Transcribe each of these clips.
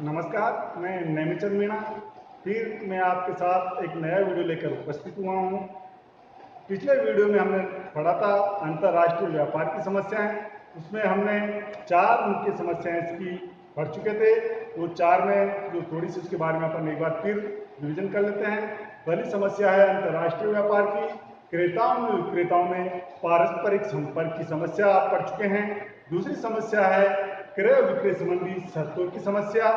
नमस्कार, मैं नैमिचंद मीणा फिर मैं आपके साथ एक नया वीडियो लेकर उपस्थित हुआ हूँ। पिछले वीडियो में हमने पढ़ा था अंतर्राष्ट्रीय व्यापार की समस्याएं। उसमें हमने 4 मुख्य समस्याएं इसकी पढ़ चुके थे। वो 4 में जो थोड़ी सी उसके बारे में अपन एक बार फिर रिविजन कर लेते हैं। पहली समस्या है अंतर्राष्ट्रीय व्यापार की। क्रेताओं में विक्रेताओं में पारस्परिक संपर्क की समस्या आप पढ़ चुके हैं। दूसरी समस्या है क्रय विक्रय संबंधी शर्तों की समस्या,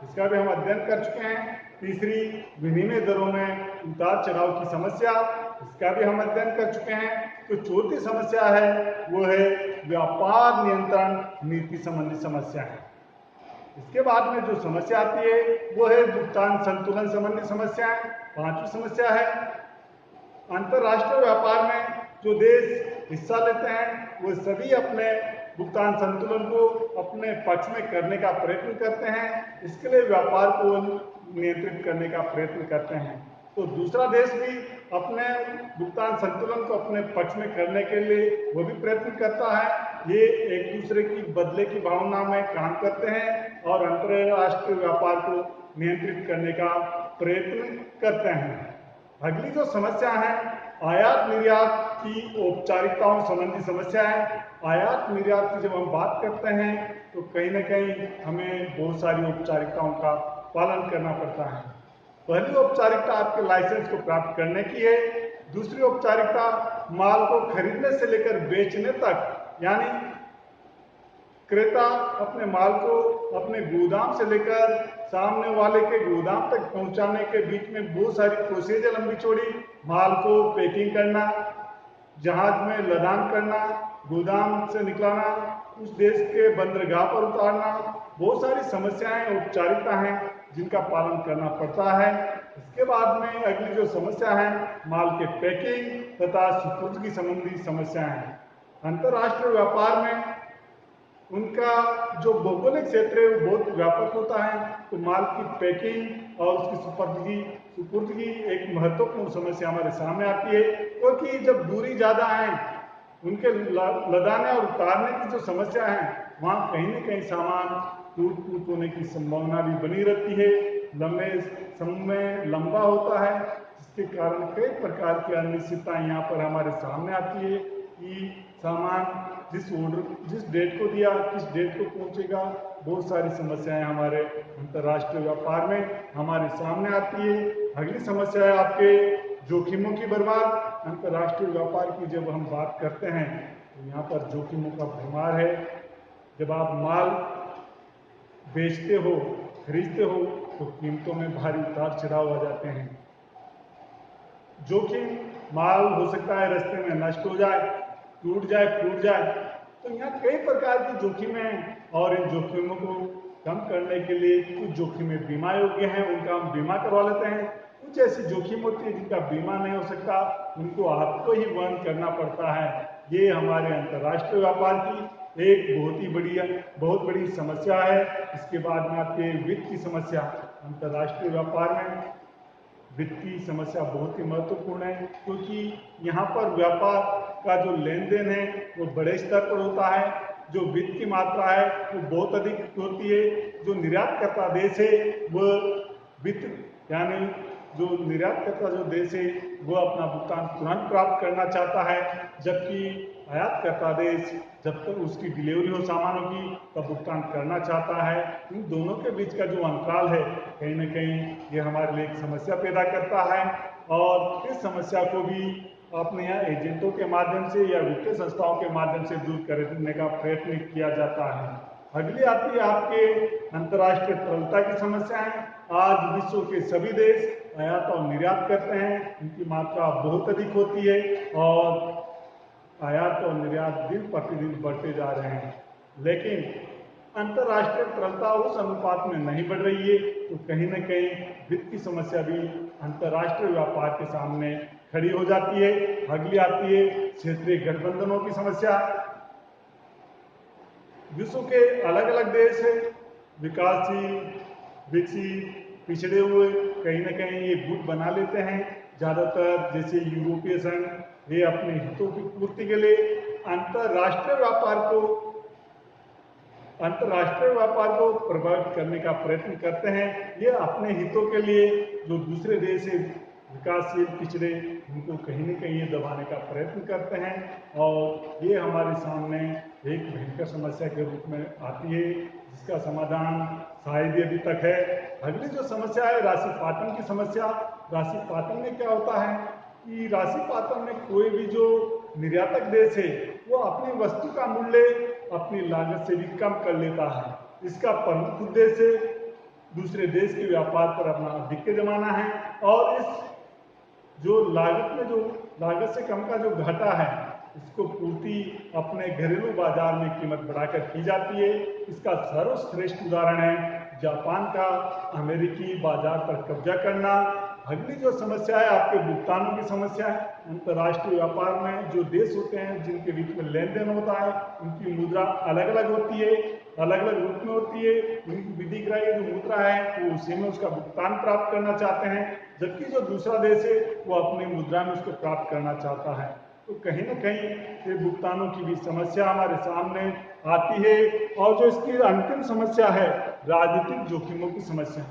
इसका भी हम अध्ययन कर चुके हैं। तीसरी विनिमय दरों में उतार चढ़ाव की समस्या, इसका भी हम अध्ययन कर चुके हैं। तो चौथी समस्या है वो है व्यापार नियंत्रण नीति संबंधी समस्या है। इसके बाद में जो समस्या आती है वो है भुगतान संतुलन संबंधी समस्याएं। पांचवी समस्या है अंतर्राष्ट्रीय व्यापार में जो देश हिस्सा लेते हैं वो सभी अपने भुगतान संतुलन को अपने पक्ष में करने का प्रयत्न करते हैं। इसके लिए व्यापार को नियंत्रित करने का प्रयत्न करते हैं। तो दूसरा देश भी अपने भुगतान संतुलन को अपने पक्ष में करने के लिए वो भी प्रयत्न करता है। ये एक दूसरे की बदले की भावना में काम करते हैं और अंतर्राष्ट्रीय व्यापार को नियंत्रित करने का प्रयत्न करते हैं। अगली जो समस्या है आयात निर्यात की औपचारिकताओं संबंधी समस्या है। आयात निर्यात की जब हम बात करते हैं तो कहीं ना कहीं हमें बहुत सारी औपचारिकताओं का पालन करना पड़ता है। पहली औपचारिकता आपके लाइसेंस को प्राप्त करने की है। दूसरी औपचारिकता माल को खरीदने से लेकर बेचने तक, यानी क्रेता अपने माल को अपने गोदाम से लेकर सामने वाले के गोदाम तक पहुंचाने के बीच में बहुत सारी प्रोसीजर लंबी चौड़ी, माल को पैकिंग करना, जहाज में लदान करना, गोदाम से निकलाना, उस देश के बंदरगाह पर उतारना, बहुत सारी समस्याएं औपचारिकता हैं जिनका पालन करना पड़ता है। इसके बाद में अगली जो समस्या है माल के पैकिंग तथा सुपुर्दगी संबंधी समस्याएं हैं। अंतर्राष्ट्रीय व्यापार में उनका जो भौगोलिक क्षेत्र है वो बहुत व्यापक होता है, तो माल की पैकिंग और उसकी सुपुर्दगी एक महत्वपूर्ण समस्या हमारे सामने आती है, क्योंकि जब दूरी ज़्यादा है उनके लदाने और उतारने की जो समस्या है वहाँ कहीं न कहीं सामान टूट होने की संभावना भी बनी रहती है। लंबे समय में लंबा होता है, जिसके कारण कई प्रकार की अनिश्चितताएं यहाँ पर हमारे सामने आती है कि सामान जिस डेट को दिया किस डेट को पहुंचेगा। बहुत सारी समस्याएं हमारे अंतर्राष्ट्रीय व्यापार में हमारे सामने आती है। अगली समस्या है आपके जोखिमों की भरमार। अंतर्राष्ट्रीय व्यापार की जब हम बात करते हैं तो यहाँ पर जोखिमों का भरमार है। जब आप माल बेचते हो, खरीदते हो तो कीमतों में भारी उतार चढ़ाव आ जाते हैं। जोखिम, माल हो सकता है रास्ते में नष्ट हो जाए, टूट जाए, फूट जाए, तो यहाँ कई प्रकार की जोखिमें हैं और इन जोखिमों को कम करने के लिए कुछ जोखिमें बीमा योग्य हैं, उनका हम बीमा करवा लेते हैं। कुछ ऐसी जोखिम होती है जिनका बीमा नहीं हो सकता, उनको आपको ही वहन करना पड़ता है। ये हमारे अंतर्राष्ट्रीय व्यापार की एक बहुत बड़ी समस्या है। इसके बाद में आती है वित्त की समस्या। अंतर्राष्ट्रीय व्यापार में वित्त की समस्या बहुत ही महत्वपूर्ण है, क्योंकि यहाँ पर व्यापार का जो लेन देन है वो बड़े स्तर पर होता है। जो वित्त की मात्रा है वो बहुत अधिक होती है। जो निर्यात करता देश है वह वित्त, यानी जो निर्यात करता जो देश है वो अपना भुगतान तुरंत प्राप्त करना चाहता है, जबकि आयात करता देश जब तक उसकी डिलीवरी हो सामानों की तब भुगतान करना चाहता है। इन दोनों के बीच का जो अंतराल है कहीं ना कहीं ये हमारे लिए एक समस्या पैदा करता है, और इस समस्या को भी अपने यहाँ एजेंटों के माध्यम से या वित्तीय संस्थाओं के माध्यम से दूर करने का प्रयत्न किया जाता है। अगली आती है आपके अंतर्राष्ट्रीय तरलता की समस्याएं। आज विश्व के सभी देश आयात और निर्यात करते हैं, इनकी मात्रा बहुत अधिक होती है और आयात और निर्यात दिन प्रतिदिन बढ़ते जा रहे हैं, लेकिन अंतर्राष्ट्रीय तरलता उस अनुपात में नहीं बढ़ रही है। तो कहीं ना कहीं वित्त की समस्या भी अंतर्राष्ट्रीय व्यापार के सामने खड़ी हो जाती है। अगली आती है क्षेत्रीय गठबंधनों की समस्या। विश्व के अलग अलग देश है, विकासशील, विकसित, पिछड़े हुए, कहीं ना कहीं ये गुट बना लेते हैं। ज़्यादातर जैसे यूरोपीय संघ, ये अपने हितों की पूर्ति के लिए अंतर्राष्ट्रीय व्यापार को अंतर्राष्ट्रीय व्यापार को प्रभावित करने का प्रयत्न करते हैं। ये अपने हितों के लिए जो दूसरे देश है विकासशील पिछड़े, उनको कहीं न कहीं ये दबाने का प्रयत्न करते हैं और ये हमारे सामने एक भयंकर समस्या के रूप में आती है, जिसका समाधान शायद ही अभी तक है। अगली जो समस्या है राशि पातन की समस्या। राशि पातन में क्या होता है कि राशि पातन में कोई भी जो निर्यातक देश है वो अपनी वस्तु का मूल्य अपनी लागत से भी कम कर लेता है। इसका प्रमुख उद्देश्य दूसरे देश के व्यापार पर अपना आधिक्य जमाना है और इस जो लागत से कम का जो घाटा है इसको पूर्ति अपने घरेलू बाजार में कीमत बढ़ाकर की जाती है। इसका सर्वश्रेष्ठ उदाहरण है जापान का अमेरिकी बाजार पर कब्जा करना। अगली जो समस्या है आपके भुगतानों की समस्या है। अंतर्राष्ट्रीय व्यापार में जो देश होते हैं जिनके बीच में लेन देन होता है उनकी मुद्रा अलग अलग होती है, अलग अलग रूप में होती है। उनकी विधिग्राह्य जो मुद्रा है वो उसी में उसका भुगतान प्राप्त करना चाहते हैं, जबकि जो दूसरा देश है वो अपनी मुद्रा में उसको प्राप्त करना चाहता है। तो कहीं ना कहीं ये भुगतानों की भी समस्या हमारे सामने आती है। और जो इसकी अंतिम समस्या है राजनीतिक जोखिमों की समस्या।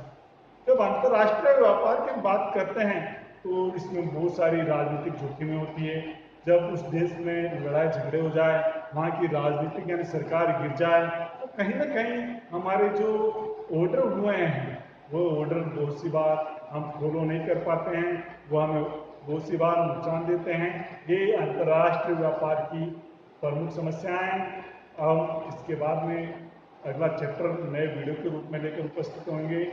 जब अंतर्राष्ट्रीय व्यापार की बात करते हैं तो इसमें बहुत सारी राजनीतिक जोखिमें होती है। जब उस देश में लड़ाई झगड़े हो जाए, वहाँ की राजनीतिक यानी सरकार गिर जाए, तो कहीं ना कहीं हमारे जो ऑर्डर हुए हैं वो ऑर्डर बहुत सी बार हम फॉलो नहीं कर पाते हैं, वो हमें बहुत सी बार नुकसान देते हैं। ये अंतर्राष्ट्रीय व्यापार की प्रमुख समस्याएं। हम इसके बाद में अगला चैप्टर नए वीडियो के रूप में लेकर उपस्थित होंगे।